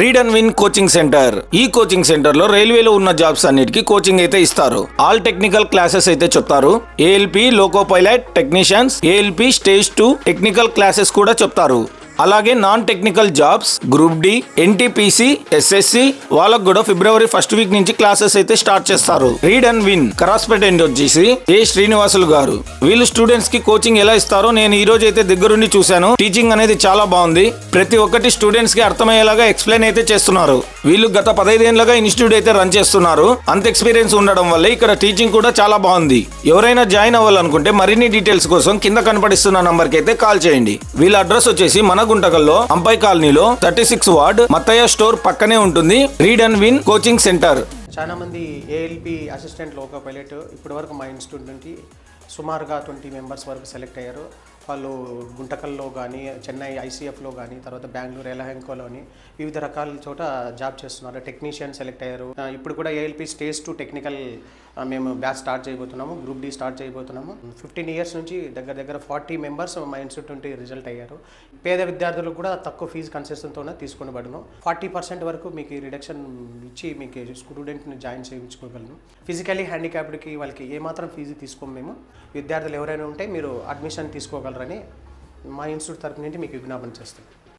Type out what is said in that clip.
Read and win coaching centre. ఈ coaching centre లో రైల్వేలో ఉన్న జాబ్స్ అన్నిటికీ కోచింగ్ అయితే ఇస్తారు. ఆల్ టెక్నికల్ క్లాసెస్ అయితే చెప్తారు. ALP, loco pilot, technicians, ALP stage 2 technical classes కూడా చెప్తారు. అలాగే non technical jobs, group D, NTPC, SSC వాళ్ళకు కూడా ఫిబ్రవరి 1st వీక్ నుంచి క్లాసెస్ అయితే స్టార్ట్ చేస్తారు. రీడ్ అండ్ విన్ కరాస్పేటెంట్ వచ్చేసి ఏ శ్రీనివాసులు గారు. వీళ్ళు స్టూడెంట్స్ కి కోచింగ్ ఎలా ఇస్తారో నేను ఈ రోజు అయితే దగ్గరుండి చూశాను. టీచింగ్ అనేది చాలా బాగుంది. ప్రతి ఒక్కటి స్టూడెంట్స్ కి అర్థమయ్యేలాగా ఎక్స్ప్లెయిన్ అయితే చేస్తున్నారు. వీళ్ళు గత 15 ఏళ్లుగా ఇన్స్టిట్యూట్ అయితే రన్ చేస్తున్నారు. అంత ఎక్స్పీరియన్స్ ఉండడం వల్ల ఇక్కడ టీచింగ్ కూడా చాలా బాగుంది. ఎవరైనా జాయిన్ అవ్వాలనుకుంటే మరిన్ని డీటెయిల్స్ కోసం కింద కనపడిస్తున్న నంబర్ కి అయితే కాల్ చేయండి. వీళ్ళ అడ్రస్ వచ్చేసి మన గుంటకల్లో అంపై కాలనీలో 36 వార్డ్ మత్తయ్య స్టోర్ పక్కనే ఉంటుంది. Read and win coaching centre. చాలా మంది ఏఎల్పి అసిస్టెంట్ లోకో పైలట్ ఇప్పటి వరకు మా ఇన్స్టిట్యూట్ నుంచి సుమారుగా 20 మెంబర్స్ వరకు సెలెక్ట్ అయ్యారు. వాళ్ళు గుంటకల్లో కానీ, చెన్నై ఐసీఎఫ్లో కానీ, తర్వాత బెంగళూరు ఎలహంకోలోని వివిధ రకాల చోట జాబ్ చేస్తున్నారు. టెక్నీషియన్ సెలెక్ట్ అయ్యారు. ఇప్పుడు కూడా ఏఎల్పి స్టేజ్ 2 టెక్నికల్ మేము బ్యాచ్ స్టార్ట్ చేయబోతున్నాము. గ్రూప్ డి స్టార్ట్ చేయబోతున్నాము. 15 ఇయర్స్ నుంచి దగ్గర 40 మెంబర్స్ మా ఇన్స్టిట్యూట్ నుండి రిజల్ట్ అయ్యారు. పేద విద్యార్థులకు కూడా తక్కువ ఫీజు కన్సెషన్తోనే తీసుకునబడును. 40% వరకు మీకు రిడక్షన్ ఇచ్చి మీకు స్టూడెంట్ని జాయిన్ చేయించుకోగలను. ఫిజికలీ హ్యాండిక్యాప్డ్కి వాళ్ళకి ఏమాత్రం ఫీజు తీసుకోము మేము. విద్యార్థులు ఎవరైనా ఉంటే మీరు అడ్మిషన్ తీసుకోగలరని మా ఇన్స్టిట్యూట్ తరపు నుండి మీకు విజ్ఞాపన చేస్తాం.